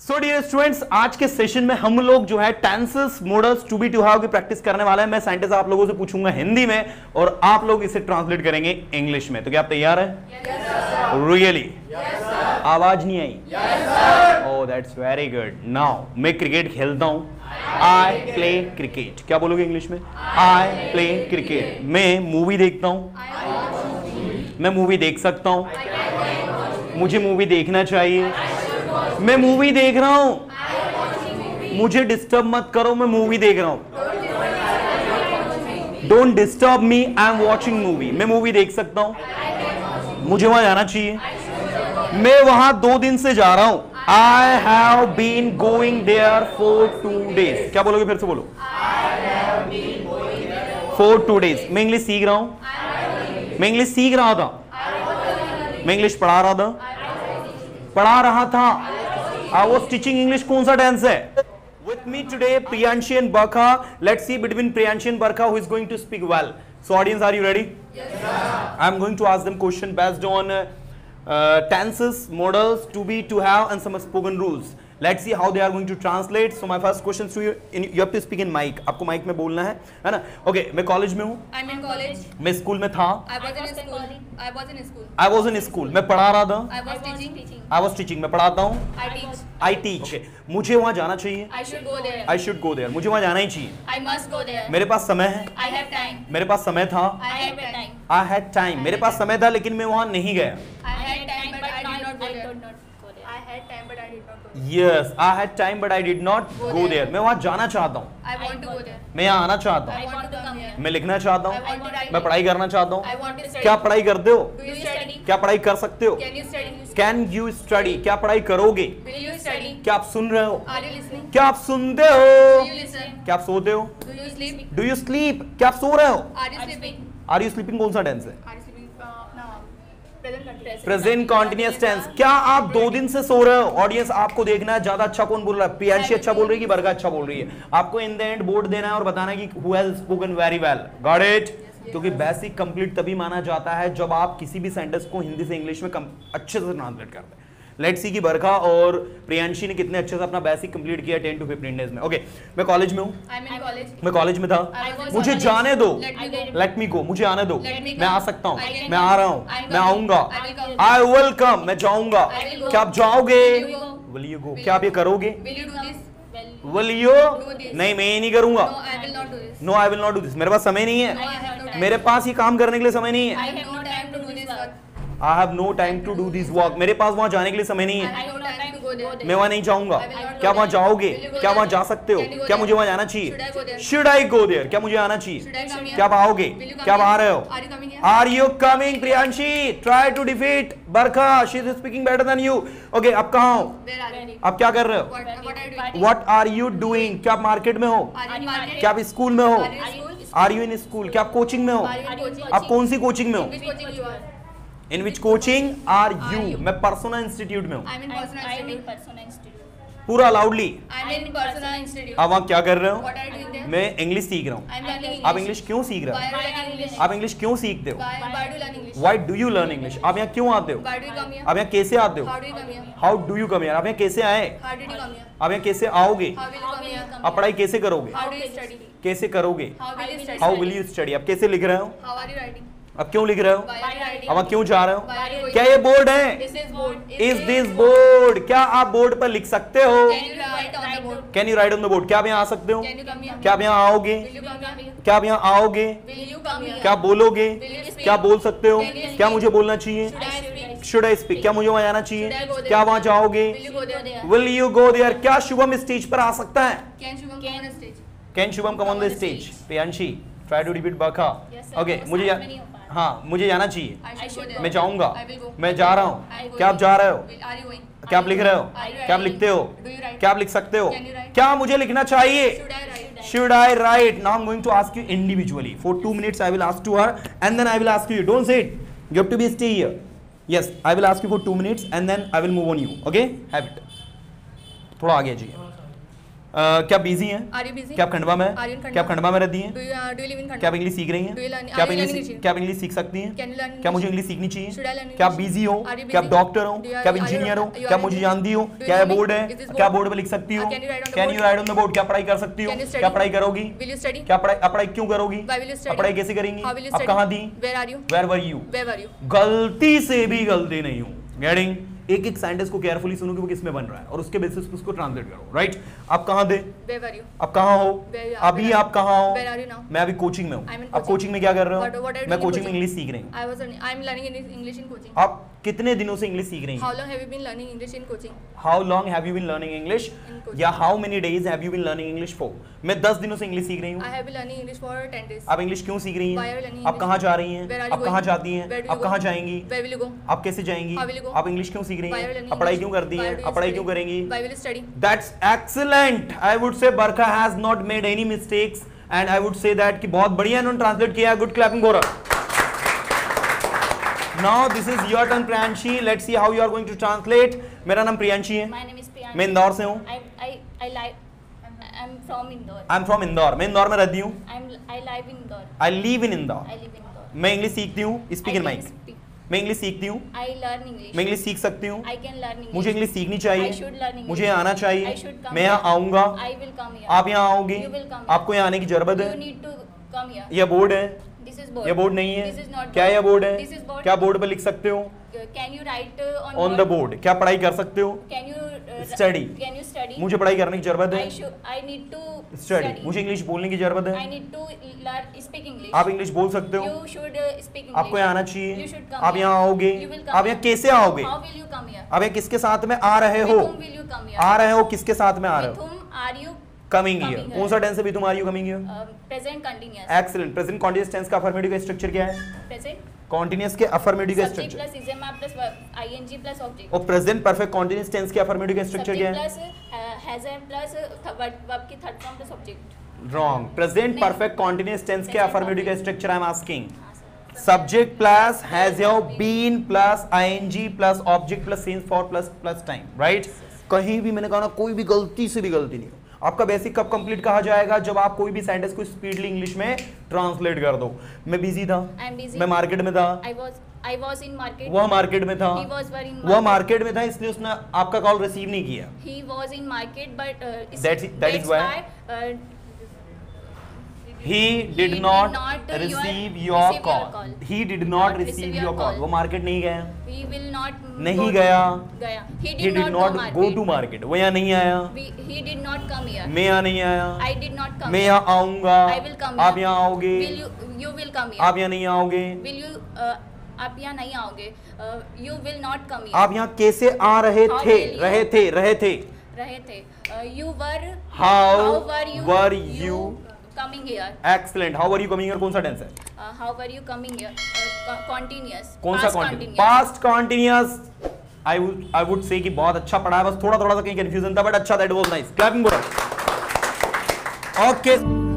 So dear students, आज के session में हम लोग जो है tenses, modals, to be, to have की प्रैक्टिस करने वाला है। मैं साइंटिस्ट आप लोगों से पूछूंगा हिंदी में और आप लोग इसे ट्रांसलेट करेंगे इंग्लिश में। तो क्या आप तैयार हैं? रियली? आवाज नहीं आई? Oh that's very good. Now मैं क्रिकेट खेलता हूं। I play cricket. क्या बोलोगे इंग्लिश में? I play cricket. मैं मूवी देखता हूं। मैं मूवी देख सकता हूं। मुझे मूवी देखना चाहिए। मैं मूवी देख रहा हूं। मुझे डिस्टर्ब मत करो, मैं मूवी देख रहा हूं। Don't disturb me, I am watching movie. मैं मूवी देख सकता हूं। मुझे वहां जाना चाहिए। मैं वहां 2 दिन से जा रहा हूं। I have been going there for 2 days। क्या बोलोगे? फिर से बोलो। For 2 days। मैं इंग्लिश सीख रहा हूं। मैं इंग्लिश सीख रहा था। मैं इंग्लिश पढ़ा रहा था। I was teaching English। कौन सा टेंस है? With me today Priyanshi and Barkha. Let's see between Priyanshi and Barkha who is going to speak well. So audience, are you ready? Yes sir. I'm going to ask them question based on tenses, modals, to be, to have and some spoken rules. Let's see how they are going to translate. So my first question to you, you have to speak in mic. आपको mic में बोलना है ना? Okay, मैं college में हूँ। I'm in college. मैं school में था। I was in school. I was in school. I was in school। मैं पढ़ा रहा था। I was teaching. I was teaching। मैं पढ़ाता हूँ। I teach. I teach। मुझे वहाँ जाना चाहिए। I should go there. I should go there। मुझे वहाँ जाना ही चाहिए। I must go there. मेरे पास समय है। I have time. मेरे पास समय था। I had time. I had time। मेरे पास समय था लेकिन मैं वहाँ नहीं गया। I had time but I did not go there. I had time but I did not go there. Yes, I had time but I did not go there। मैं वहाँ जाना चाहता हूँ। I want to go there. मैं यहाँ आना चाहता I हूँ। want to come here. मैं लिखना चाहता I want to हूँ। write. मैं पढ़ाई करना चाहता I हूँ। want to study. क्या पढ़ाई करते हो? Do you study? क्या पढ़ाई कर सकते हो? Can you study? Can you study? क्या पढ़ाई करोगे? Will you study? क्या आप सुन रहे हो? Are you listening? क्या आप सुनते हो? Do you listen? क्या आप सोते हो? Do you sleep? Do you sleep? क्या आप सो रहे हो? Are you sleeping? Are you sleeping कौन सा टेंस है? Are you sleeping? No. Present continuous. Present continuous tense. क्या आप 2 दिन से सो रहे हो? ऑडियंस आपको देखना है ज्यादा अच्छा कौन बोल रहा है। प्रियांशी अच्छा बोल रही है कि बरका अच्छा बोल रही है? आपको इन द एंड बोर्ड देना है और बताना है कि who has spoken very well. Got it? क्योंकि बेसिक कंप्लीट तभी माना जाता है जब आप किसी भी सेंटेंस को हिंदी से इंग्लिश में अच्छे से ट्रांसलेट करते हैं। लेट्स सी कि बरखा और प्रियांशी ने कितने अच्छे से अपना बेसिक कंप्लीट किया 10 to 15 डेज में। ओके, मैं कॉलेज में हूँ। I'm in college. मैं कॉलेज में था। I was मुझे college. जाने दो। Let me go. Let me go. मुझे आने दो। Let me come. मैं आ सकता हूँ। I can मैं come. आ रहा हूँ। I'm मैं coming. आऊंगा। I will come. I will come. मैं जाऊंगा। I will go. क्या आप जाओगे? Will you go? Will you गो? क्या आप ये करोगे? Will you do this? Will you? Do this. नहीं, मैं ये नहीं करूंगा। No, I will not do this. No, I will not do this. मेरे पास समय नहीं No, I है। have no time. मेरे पास ये काम करने के लिए समय नहीं I है। have no time to do this work. I have no time to do this work. मेरे पास वहां जाने के लिए समय नहीं I है। have no time to go there. मैं वहां नहीं जाऊंगा। I will not go क्या वहां there. जाओगे? Will you go क्या वहां there? जा सकते हो? Can you go क्या there? मुझे वहां जाना Should I go चाहिए? there? Should I go there? क्या मुझे आना Should I चाहिए? come here? क्या आप आओगे? Will you come क्या आप आ here? रहे हो? Are you coming here? Are you coming? Priyanshi, try to defeat Barkha. She is speaking better than you. Okay, आप कहाँ हो? Where are you? आप क्या कर रहे हो? What are you doing? What are you doing? क्या आप मार्केट में हो? Are you in market? क्या आप स्कूल में हो? Are you in school? Are you in school? क्या आप कोचिंग में हो? Are you in coaching? आप कौन सी कोचिंग में हो? Which coaching you are? In which coaching are you? you? मैं पर्सोना इंस्टीट्यूट में हूँ। I'm in Persona Institute. पूरा loudly. I'm in Persona Institute. आप वहाँ क्या कर रहे हो? What are you doing there? मैं इंग्लिश सीख रहा हूँ। I'm learning English. आप इंग्लिश क्यों सीख रहे Why हो? are you learning English? आप इंग्लिश क्यों सीखते हो? Why do you learn English? Why do you learn English? आप यहाँ क्यों आते हो? Why do you come here? आप यहाँ कैसे आते हो? How do you come here? How do you come here? आप यहाँ कैसे आए? How did you come here? आप यहाँ कैसे आओगे? How will you come here? आप पढ़ाई कैसे करोगे? How do you study? कैसे करोगे? How will you study? How will you study? आप कैसे लिख रहे हो? How are you writing? आप क्यों लिख रहे हो? Why are you writing? अब आप क्यों जा रहे हो? Why are you going? क्या ये बोर्ड है? This is board. Is this board? क्या आप बोर्ड पर लिख सकते हो? Can you write on the board? Can you right on the board? क्या आप यहाँ आ सकते हो? Can you come here? क्या आप यहाँ आओगे? Will you come here? क्या आप यहाँ आओगे? Will you come here? क्या बोलोगे? Will you speak? क्या बोल सकते हो? Can you speak? क्या मुझे बोलना चाहिए? Should I speak? Should I speak? क्या मुझे वहां जाना चाहिए? Should I go there? क्या वहां जाओगे? Will you go there? Will you go there? क्या शुभम स्टेज पर आ सकता है? Can Shubham come on the stage? Can Shubham come on the stage? Priyanshi, try to repeat Barkha. Yes, sir. Okay, मुझे हाँ, मुझे जाना चाहिए। I should go there. मैं जाऊंगा। I will go. मैं जा रहा I हूँ। will क्या आप go. जा रहे हो? Are you going? क्या आप लिख रहे हो? Are you क्या आप writing? लिखते हो? Do you write? क्या आप लिख सकते हो? Can you write? क्या मुझे लिखना चाहिए? Should I write? Should I write? Now I'm going to ask you individually. For 2 minutes I will ask to her and then I will ask you. Don't say it. You have to be stay here. Yes, I will ask you for 2 minutes and then I will move on you. Okay? Have it. थोड़ा आगे जाइए। क्या busy हैं? Are you busy? क्या आप खंडवा में हैं? Are you in Khandwa? क्या आप खंडवा में रहती हैं? Do you live in Khandwa? क्या आप इंग्लिश सीख रही हैं? Do you learn- क्या आप are you learning English English? क्या आप इंग्लिश सीख सकती हैं? Can you learn क्या English? मुझे इंग्लिश सीखनी चाहिए? Should I learn क्या आप English? बिजी हो? Are you क्या आप busy? डॉक्टर हो? Do you- क्या आप are you- इंजीनियर हो? are you क्या an मुझे engineer? जानती हो? Do you क्या know me? बोर्ड है? Is this क्या board? बोर्ड पे लिख सकती हो? Can you write on the can board? You right on the board? क्या पढ़ाई कर सकती हो? Can you study? क्या पढ़ाई करोगी? Will you study? क्या पढ़ाई क्यों करोगी? Why will you अब study? पढ़ाई कैसे करेंगी? How will you अब study? कहाँ थी? Where are you? Where were you? Where were you? गलती से भी गलती नहीं हूं। गेटिंग? एक एक सेंटेंस को केयरफुली सुनो कि वो किसमें बन रहा है और उसके बेसिस पे उसको ट्रांसलेट करो। राइट? आप कहाँ थे? Where were you? आप कहाँ हो? अभी where- आप कहाँ हो? Where are you now? मैं अभी कोचिंग में हूँ। I'm in आप coaching. कोचिंग में क्या कर रहे What are हो? you मैं doing in कोचिंग में coaching? इंग्लिश सीख रही हूँ। I'm learning English in coaching. आप कितने दिनों से इंग्लिश सीख रही How हैं? long have you been learning English in coaching? How long have you been learning English? In coaching. या how many days have you been learning English for? मैं 10 दिनों से इंग्लिश सीख रही हूँ। I have been learning English for 10 days. आप English क्यों सीख रही Why are you हैं? learning आप English? कहाँ जा रही हैं? Where are you आप कहाँ going? जाती हैं? Where do you आप go? कहाँ जाएंगी? Where will you go? आप कैसे जाएंगी? How will you go? आप इंग्लिश क्यों सीख रही Why are you हैं? learning आप पढ़ाई English? क्यों करती Why हैं? do you आप पढ़ाई study? क्यों करेंगी? Why will you study? That's excellent. I would say Barkha has not made any mistakes and I would say that कि बहुत बढ़िया इन्होंने ट्रांसलेट किया है। Good clapping for her. Now this is your turn, Priyanshi. Let's see how you are going to translate. मेरा नाम प्रियांशी है। My name is Priyanshi. मैं इंदौर से हूँ। I'm from Indore. I'm from Indore. मैं इंदौर में रहती हूँ। I live in Indore. I live in Indore. I live in Indore. मैं इंग्लिश सीखती हूँ। Speak in I mic. can speak. मैं इंग्लिश सीखती हूँ। I learn English. मैं इंग्लिश सीख सकती हूँ। I can learn English. मुझे इंग्लिश सीखनी I चाहिए। should learn English. मुझे आना I चाहिए। should come मैं यहाँ here. आऊँगा। I will come here. आप यहाँ आओगे। You will come here. आपको यहाँ आने की जरूरत You है। need to come here. यह बोर्ड है। This is board. यह बोर्ड नहीं है। This is not क्या board. यह बोर्ड है? This is board. क्या बोर्ड पर लिख सकते हो? Can you write on the board. क्या पढ़ाई कर सकते हो? Can you Study. Can you study? मुझे पढ़ाई करने की जरूरत है। I need to study. मुझे इंग्लिश बोलने की जरूरत I है। need to learn speak English. आप इंग्लिश बोल सकते हो। You should speak English. आपको यहाँ आना You चाहिए। should come आप here. यहाँ आओगे। You will come आप यहाँ here. कैसे आओगे? How will you come here? आप यहाँ किसके साथ में आ रहे With हो? whom will you come here? आ रहे हो किसके साथ में आ रहे With हो? whom are you? Coming Coming year. here. कौन सा टेंस है? भी तुम are you coming year. Present continuous. Excellent. Present continuous tense का अफर्मेटिव का स्ट्रक्चर क्या है? Present. कॉन्टिन्यूअस के अफर्मेटिव का Subject structure. plus is plus ing plus object. और प्रेजेंट परफेक्ट कॉन्टिन्यूअस टेंस के अफर्मेटिव का स्ट्रक्चर क्या Subject है? plus has plus verb की third form plus object. Wrong. Present नहीं। परफेक्ट कॉन्टिन्यूअस टेंस के Present अफर्मेटिव का perfect. Structure I am asking. हाँ, sir. Subject plus has your been plus I N G plus object plus sense for plus time. Right? कहीं भी मैंने कहा ना, कोई भी गलती से भी गलती नहीं हो। आपका बेसिक कब कंप्लीट कहा जाएगा? जब आप कोई भी सेंटेंस को स्पीडली इंग्लिश में ट्रांसलेट कर दो। मैं बिजी था। I'm busy. मैं मार्केट में था। I was in market. वह मार्केट में था। He was in वह मार्केट में था, इसलिए उसने आपका कॉल रिसीव नहीं किया। He was in market, but that is why he did not receive your call. He did not receive your call. वो मार्केट नहीं गया। He will not. नहीं गया। He He did not go to market. वो यहाँ नहीं आया। He did not come here. मैं यहाँ नहीं आया। I did not come. मैं यहाँ आऊंगा। I will come आप here. यहाँ आओगे। You will come here. आप यहाँ नहीं आओगे। Will you? आप यहाँ नहीं आओगे. You will not come here. आप यहाँ कैसे आ रहे How थे? will you- रहे थे। रहे थे. You were. How were were you coming here? Excellent. How are you coming here कौन सा टेंस है? How were you coming here? Continuous. कौन सा Past continuous? Past continuous. I would say कि बहुत अच्छा पढ़ा है, बस थोड़ा थोड़ा सा कहीं कंफ्यूजन था, बट अच्छा, that was nice. Clapping for. Okay.